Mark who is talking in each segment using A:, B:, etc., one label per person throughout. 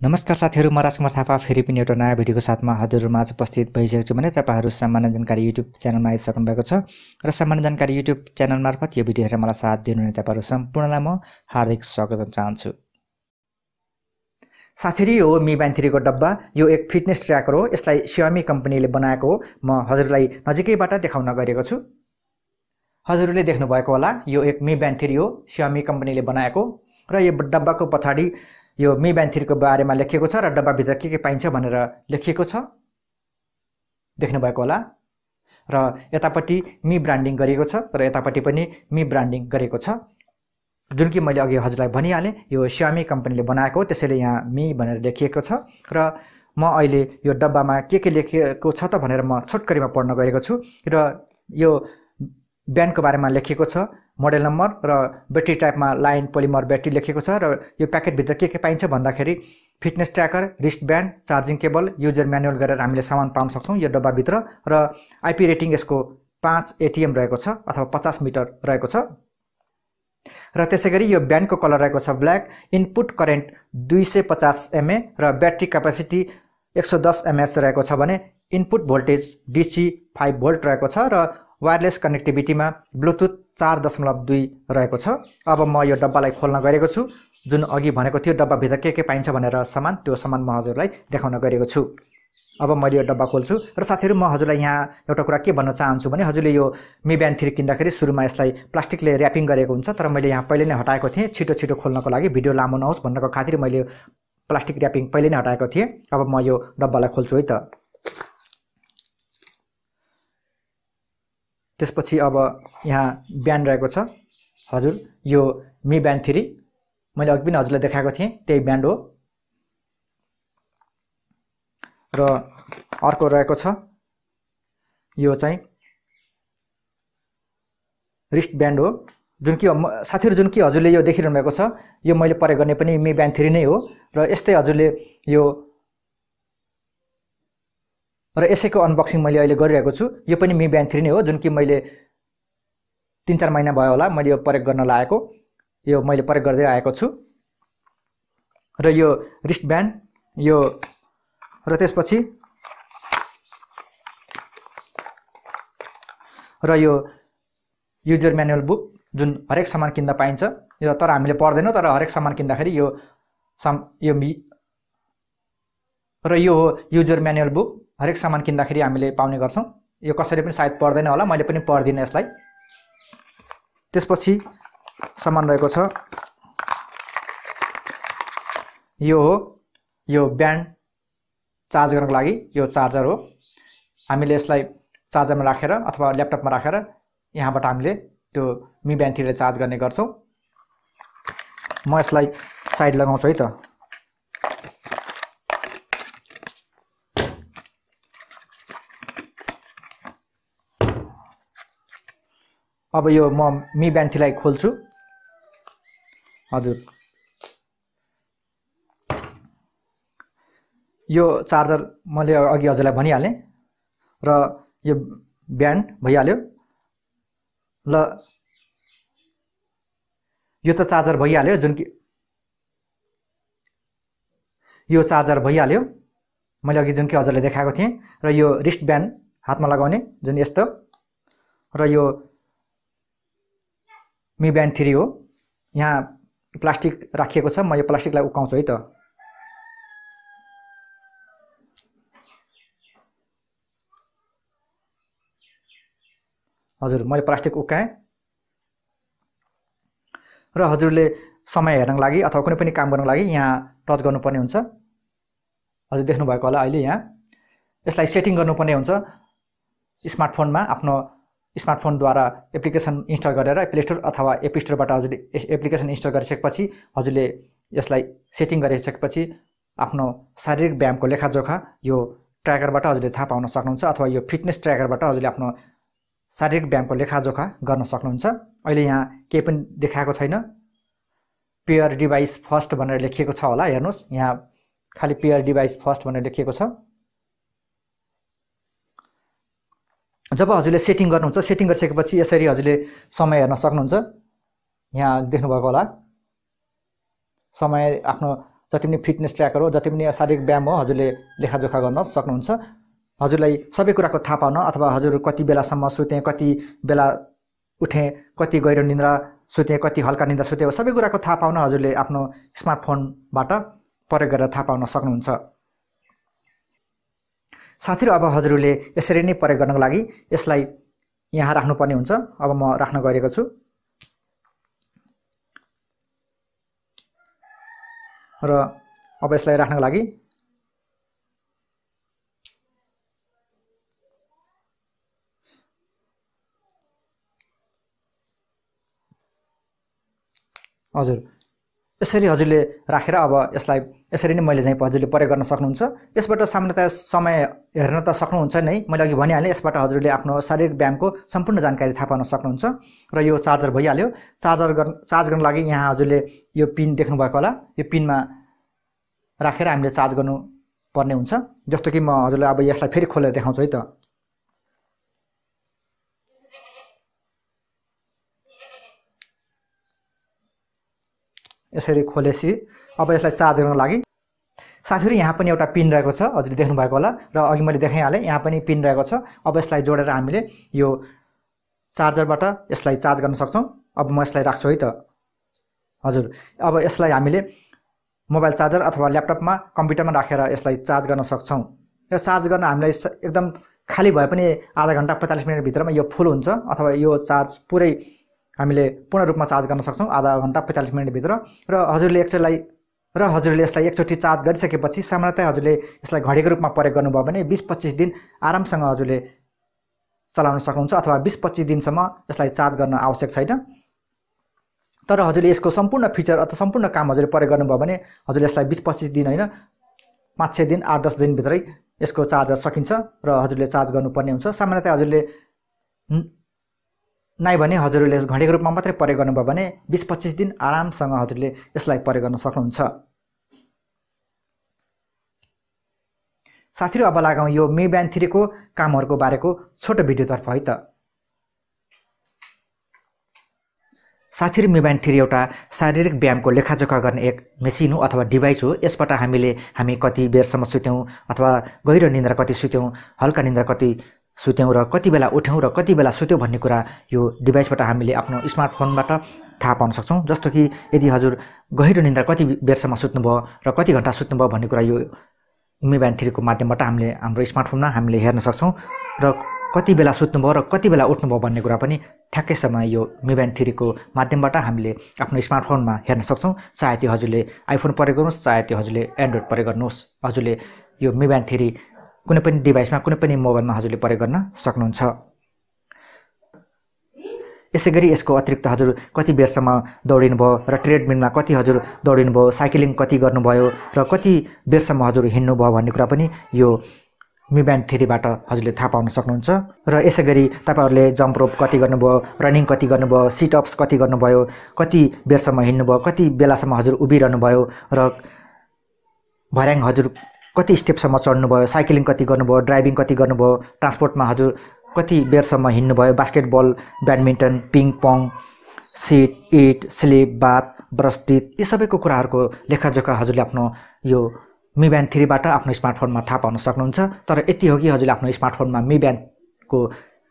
A: नमस्कार साथीहरु, म राजकुमार थापा फेरि पनि एउटा नयाँ भिडियोको साथमा हजुरहरुमा आज उपस्थित भइसकेको छु भने तपाईहरु सामान्य जानकारी युट्युब च्यानलमा आइसक्नु भएको छ र सामान्य जानकारी युट्युब च्यानल मार्फत यो भिडियो हेरेर मलाई साथ दिनुहुने तपाईहरु सम्पूर्णलाई म हार्दिक स्वागत गर्न चाहन्छु। साथीहरु, यो Mi Band 3 को डब्बा यो एक फिटनेस ट्र्याकर हो। यसलाई Xiaomi कम्पनीले बनाएको हो। म हजुरलाई नजिकैबाट देखाउन गएको छु। हजुरले देख्नु भएको होला, यो एक Mi Band 3 हो, Xiaomi कम्पनीले बनाएको र यो डब्बाको पछाडी यो Mi Band 3 को बारेमा लेखिएको छ र डब्बा भित्र के पाइन्छ भनेर लेखिएको छ। देख्नु भएको होला र यतापट्टि Mi ब्रान्डिङ गरिएको छ र यतापट्टि पनि Mi ब्रान्डिङ गरेको छ। जुन कि मैले अघि हजुरलाई भनिहाले, यो Xiaomi कम्पनीले बनाएको हो, त्यसैले यहाँ Mi भनेर लेखिएको छ र म अहिले यो डब्बामा के लेखिएको छ त भनेर म छोटकरीमा पढ्न गएको छु र यो ब्यान्डको बारेमा लेखिएको छ, मोडल नम्बर र ब्याट्री टाइपमा लाइन पोलिमर ब्याट्री लेखिएको छ र यो प्याकेट भित्र के पाइन्छ भन्दाखेरि fitness tracker, wrist band, charging cable, user manual गरेर हामीले सामान पाउन सक्छौं यो डब्बा भित्र र आईपी रेटिङ यसको 5 एटीएम रहेको छ अथवा 50 मिटर रहेको छ र त्यसैगरी यो ब्यान्डको कलर रहेको छ ब्ल्याक, इनपुट करेन्ट 250 mA र ब्याट्री क्यापेसिटी 110 mAh रहेको छ भने इनपुट भोल्टेज DC 5 भोल्ट रहेको छ र वायरलेस कनेक्टिभिटीमा ब्लुटुथ 4.2 रहेको छ। अब म यो डब्बालाई खोल्न गएको छु। जुन अघि भनेको थियो डब्बा भित्र के पाइन्छ भनेर सामान, त्यो सामान म हजुरलाई देखाउन गएको छु। अब मैले यो डब्बा खोल्छु र साथीहरु, म हजुरलाई यहाँ एउटा कुरा के भन्न चाहन्छु भने हजुरले यो Mi Band 3 किन्दाखेरि सुरुमा यसलाई प्लास्टिकले र्यापिङ गरेको हुन्छ, तर मैले यहाँ पहिले नै हटाएको थिएँ छिटो खोल्नको लागि, भिडियो लामो नहोस् भन्नको खातिर मैले प्लास्टिक र्यापिङ पहिले नै हटाएको थिएँ। अब म यो डब्बालाई खोल्छु है त। त्यसपछि अब यहाँ ब्यान्ड रहेको छ। हजुर, यो Mi Band 3 मैले अघि पनि हजुरलाई देखाएको थिएँ, त्यही ब्यान्ड हो र अर्को रहेको छ यो चाहिँ रिस्ट ब्यान्ड हो। जुन कि साथीहरु, जुन कि हजुरले यो देखिरहनु भएको छ, यो मैले प्रयोग गर्ने पनि Mi Band 3 नै हो र यस्तै हजुरले यो र यसैको अनबक्सिङ मैले अहिले गरिरहेको छु। यो पनि Mi Band 3 नै हो, जुन कि मैले 3-4 महिना भयो होला मैले यो प्रयोग गर्न लागेको, यो मैले प्रयोग गर्दै आएको छु र यो रिस्ट ब्यान्ड यो र त्यसपछि र यो युजर म्यानुअल बुक जुन हरेक सामान किन्दा पाइन्छ, यो तर हामीले पढ्दैनौं, तर हरेक सामान किन्दाखेरि यो र यो हो युजर म्यानुअल बुक, हरेक सामान किन्दाखेरि हामीले पाउने गर्छौं। यो कसैले पनि सायद पढ्दैन होला, मैले पनि पढ्दिन यसलाई। त्यसपछि सामान रहेको छ यो हो, यो ब्यान्ड चार्ज गर्नको लागि यो चार्जर हो। हामीले यसलाई चार्जरमा राखेर अथवा ल्यापटपमा राखेर यहाँबाट हामीले त्यो Mi Band 3 ले चार्ज गर्ने गर्छौं। म यसलाई साइड लगाउँछु है त। अब यो म Mi Band 3 लाई खोल्छु। हजुर, यो चार्जर मैले अघि हजुरलाई भनिहालेँ र यो ब्यान्ड भइहाल्यो ल। यो त चार्जर भइहाल्यो, जुन कि यो चार्जर भइहाल्यो मैले अघि जुन कि हजुरलाई देखाएको थिएँ र यो रिस्ट ब्यान्ड हातमा लगाउने जुन यस्तो र यो Mi Band 3 हो। यहाँ प्लास्टिक राखिएको छ, म यो प्लास्टिकलाई उकाउँछु है त। हजुर, मैले प्लास्टिक उकाएँ र हजुरले समय हेर्नको लागि अथवा कुनै पनि काम गर्नको लागि यहाँ टच गर्नुपर्ने हुन्छ। हजुर देख्नु भएको होला अहिले यहाँ यसलाई सेटिङ गर्नुपर्ने हुन्छ स्मार्टफोनमा। आफ्नो स्मार्टफोनद्वारा एप्लिकेसन इन्स्टल गरेर प्ले स्टोर अथवा एप स्टोरबाट हजुरले एप्लिकेसन इन्स्टल गरिसकेपछि हजुरले यसलाई सेटिङ गरिसकेपछि आफ्नो शारीरिक व्यायामको लेखाजोखा यो ट्र्याकरबाट हजुरले थाहा पाउन सक्नुहुन्छ अथवा यो फिटनेस ट्र्याकरबाट हजुरले आफ्नो शारीरिक व्यायामको लेखाजोखा गर्न सक्नुहुन्छ। अहिले यहाँ केही पनि देखाएको छैन, पेयर डिभाइस फर्स्ट भनेर लेखिएको छ होला, हेर्नुस् यहाँ खाली पेयर डिभाइस फर्स्ट भनेर लेखिएको छ। जब हजुरले सेटिङ गर्नुहुन्छ, सेटिङ गरिसकेपछि यसरी हजुरले समय हेर्न सक्नुहुन्छ। यहाँ देख्नु भएको होला समय आफ्नो जति पनि फिटनेस ट्र्याकर हो, जति पनि शारीरिक व्यायाम हो, हजुरले लेखाजोखा गर्न सक्नुहुन्छ। हजुरलाई सबै कुराको थाहा पाउन अथवा हजुर कति बेलासम्म सुते, कति बेला उठे, कति गहिरो निद्रा सुते, कति हल्का निद्रा सुते, सबै कुराको थाहा पाउन हजुरले आफ्नो स्मार्टफोनबाट प्रयोग गरेर थाहा पाउन सक्नुहुन्छ। साथीहरु, अब हजुरले यसरी नै प्रयोग गर्नको लागि यसलाई यहाँ राख्नुपर्ने हुन्छ। अब म राख्न गएको छु र अब यसलाई राख्नको लागि हजुर यसरी हजुरले राखेर अब यसलाई यसरी नै मैले चाहिँ हजुरले प्रयोग गर्न सक्नुहुन्छ। यसबाट सामान्यतया समय हेर्न त सक्नुहुन्छ नै, मैले अघि भनिहालेँ। यसबाट हजुरले आफ्नो शारीरिक व्यायामको सम्पूर्ण जानकारी थाहा पाउन सक्नुहुन्छ। र यो चार्जर भइहाल्यो। चार्ज गर्न लागि यहाँ हजुरले यो पिन देख्नु भएको होला, यो पिनमा राखेर हामीले चार्ज गर्नु पर्ने हुन्छ। जस्तो कि म हजुरलाई अब यसलाई फेरि खोलेर देखाउँछु है त। यसरी खोलेसी अब यसलाई चार्ज गर्नको लागि साथीहरु यहाँ पनि एउटा पिन रहेको छ, हजुरले देख्नु भएको होला र अघि मैले देखाइहालेँ। यहाँ पनि पिन रहेको छ। अब यसलाई जोडेर हामीले यो चार्जरबाट यसलाई चार्ज गर्न सक्छौं। अब म यसलाई राख्छु है त। हजुर, अब यसलाई हामीले मोबाइल चार्जर अथवा ल्यापटपमा, कम्प्युटरमा राखेर यसलाई चार्ज गर्न सक्छौं। र चार्ज गर्न हामीलाई एकदम खाली भए पनि आधा घण्टा 45 मिनेट भित्रमा यो फुल हुन्छ, अथवा यो चार्ज पुरै हामीले पूर्ण रूपमा चार्ज गर्न सक्छौं आधा घण्टा 45 मिनेट भित्र। र हजुरले यसलाई एकचोटी चार्ज गरिसकेपछि सामान्यतया हजुरले यसलाई घडीको रूपमा प्रयोग गर्नुभयो भने 20-25 दिन आरामसँग हजुरले चलाउन सक्नुहुन्छ, अथवा 20-25 दिनसम्म यसलाई चार्ज गर्न आवश्यक छैन। तर हजुरले यसको सम्पूर्ण फिचर अथवा सम्पूर्ण काम हजुरले प्रयोग गर्नुभयो भने हजुरले यसलाई 20-25 दिन हैन, 5-6 दिन, 8-10 दिन भित्रै यसको चार्जर सकिन्छ र हजुरले चार्ज गर्नुपर्ने हुन्छ। सामान्यतया हजुरले नाइ भने हजुरले घडीको रूपमा मात्रै प्रयोग गर्नुभयो भने 20-25 दिन आरामसँग हजुरले यसलाई प्रयोग गर्न सक्नुहुन्छ। साथीहरु, अब लागौं यो Mi Band 3 को कामहरुको बारेको छोटो भिडियोतर्फ है त। साथीहरु, Mi Band 3 एउटा शारीरिक व्यायामको लेखाजोखा गर्ने एक मेसिन हो अथवा डिभाइस हो। यसबाट हामी कति बेरसम्म सुत्यौं अथवा गहिरो निन्द्रा कति सुत्यौं, हल्का निन्द्रा कति सुत्यौं र कति बेला उठ्यौं र कति बेला सुत्यौं भन्ने कुरा यो डिभाइसबाट हामीले आफ्नो स्मार्टफोनबाट थाहा पाउन सक्छौं। जस्तो कि यदि हजुर गहिरो निन्द्रा कति बेरसम्म सुत्नुभयो र कति घण्टा सुत्नुभयो भन्ने कुरा यो Mi Band 3 को माध्यमबाट हामीले हाम्रो स्मार्टफोनमा हामीले हेर्न सक्छौं र कति बेला सुत्नुभयो र कति बेला उठ्नुभयो भन्ने कुरा पनि ठ्याक्कै समय यो Mi Band 3 को माध्यमबाट हामीले आफ्नो स्मार्टफोनमा हेर्न सक्छौं। चाहे त्यो हजुरले आइफोन प्रयोग गर्नुहोस्, चाहे त्यो हजुरले एन्ड्रोइड प्रयोग गर्नुहोस्, हजुरले यो Mi Band 3 कुनै पनि डिभाइसमा, कुनै पनि मोबाइलमा हजुरले प्रयोग गर्न सक्नुहुन्छ। यसैगरी यसको अतिरिक्त हजुर कति बेरसम्म दौडिनुभयो र ट्रेडमिलमा कति हजुर दौडिनुभयो, साइक्लिङ कति गर्नुभयो र कति बेरसम्म हजुर हिँड्नुभयो भन्ने कुरा पनि यो Mi Band 3 बाट हजुरले थाहा पाउन सक्नुहुन्छ। र यसैगरी तपाईहरुले जम्प रोप कति गर्नुभयो, रनिङ कति गर्नुभयो, सिट अप्स कति गर्नुभयो, कति बेरसम्म हिँड्नुभयो, कति बेलासम्म हजुर उभिरहनु भयो र भर्याङ हजुर कति स्टेपसम्म चढ्नुभयो, साइक्लिङ कति गर्नुभयो, ड्राइभिङ कति गर्नुभयो, ट्रान्सपोर्टमा हजुर कति बेरसम्म हिँड्नुभयो, basketball, badminton, ping pong, sit, eat, sleep, bath, brush teeth, यी सबैको कुराहरुको लेखाजोखा हजुरले आफ्नो यो Mi Band 3 बाट आफ्नो स्मार्टफोनमा थाहा पाउन सक्नुहुन्छ। तर यति हो कि हजुरले आफ्नो स्मार्टफोनमा Mi Band को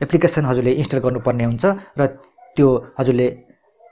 A: एप्लिकेसन हजुरले इन्स्टल गर्नुपर्ने हुन्छ र त्यो हजुरले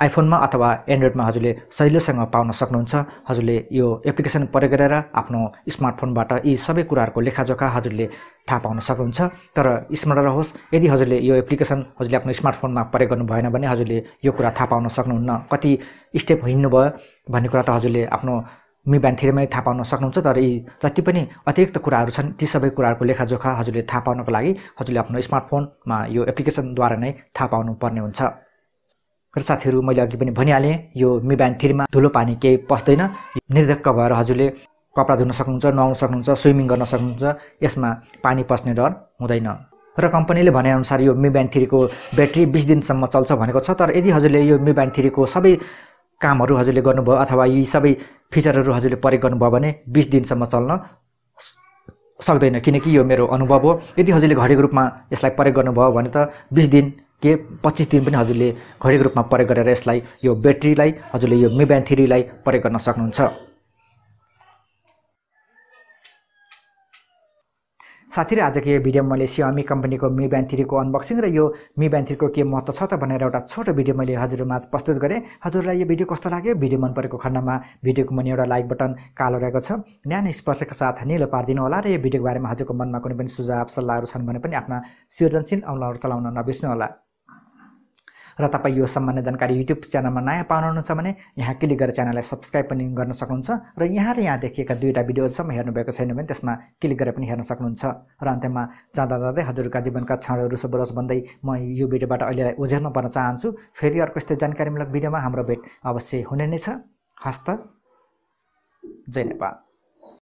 A: आइफोनमा अथवा एन्ड्रोइडमा हजुरले सजिलैसँग पाउन सक्नुहुन्छ। हजुरले यो एप्लिकेसन प्रयोग गरेर आफ्नो स्मार्टफोनबाट यी सबै कुराहरुको लेखाजोखा हजुरले थाहा पाउन सक्नुहुन्छ। तर स्मरण रहोस्, यदि हजुरले यो एप्लिकेसन हजुरले आफ्नो स्मार्टफोनमा प्रयोग गर्नु भएन भने हजुरले यो कुरा थाहा पाउन सक्नुहुन्न। कति स्टेप हिँड्नु भयो भन्ने कुरा त हजुरले आफ्नो Mi Band 3 मै थाहा पाउन सक्नुहुन्छ। तर यी जति पनि अतिरिक्त कुराहरु छन् ती सबै कुराहरुको लेखाजोखा हजुरले थाहा पाउनको लागि हजुरले आफ्नो स्मार्टफोनमा यो एप्लिकेसनद्वारा नै थाहा पाउनु पर्ने हुन्छ। र साथीहरु, मैले अघि पनि भनिहालेँ यो Mi Band 3 मा धुलो पानी केही पस्दैन। निर्धक्क भएर हजुरले कपडा धुन सक्नुहुन्छ, नुहाउन सक्नुहुन्छ, स्विमिङ गर्न सक्नुहुन्छ। यसमा पानी पस्ने डर हुँदैन। र कम्पनीले भने अनुसार यो Mi Band 3 को ब्याट्री 20 दिनसम्म चल्छ भनेको छ। तर यदि हजुरले यो Mi Band 3 को सबै कामहरु हजुरले गर्नुभयो अथवा यी सबै फिचरहरु हजुरले प्रयोग गर्नुभयो भने 20 दिनसम्म चल्न सक्दैन, किनकि यो मेरो अनुभव हो। यदि हजुरले घडीको रूपमा यसलाई प्रयोग गर्नुभयो भने त 20 दिन के 25 दिन पनि हजुरले घडीको रूपमा प्रयोग गरेर यसलाई यो ब्याट्रीलाई हजुरले यो Mi Band 3 लाई प्रयोग गर्न सक्नुहुन्छ। साथीहरु आजको यो भिडियोमा मैले Xiaomi कम्पनीको Mi Band 3 को अनबक्सिङ र यो Mi Band 3 को के महत्त्व छ त भनेर एउटा छोटो भिडियो मैले हजुरहरुमाझ प्रस्तुत गरे। हजुरलाई यो भिडियो कस्तो लाग्यो? भिडियो मन परेको खण्डमा भिडियोको मुनि एउटा लाइक बटन कालो रहेको छ, न्यानो स्पर्शका साथ नीलो पार्दिनु होला र यो भिडियोको बारेमा हजुरको मनमा कुनै पनि सुझाव सल्लाहहरु छन् भने पनि आफ्ना सृजनशील औँलाहरु चलाउन नबिर्सनु होला। र तपाई यो सम्बन्धी जानकारी YouTube च्यानलमा नयाँ पाउनुहुन्छ भने यहाँ क्लिक गरेर च्यानललाई सब्स्क्राइब पनि गर्न सक्नुहुन्छ र यहाँ देखिएका दुईटा भिडियोहरुसम्म हेर्नु भएको छैन भने त्यसमा क्लिक गरेर पनि हेर्न सक्नुहुन्छ। र अन्त्यमा जाँदै हजुरका जीवनका क्षणहरु सबरस भन्दै म यो भिडियोबाट अहिले ओझेल्न पर्न चाहन्छु। फेरि अर्को यस्तै जानकारीमूलक भिडियोमा हाम्रो भेट अवश्य हुने नै छ। हस्त जय नेपाल।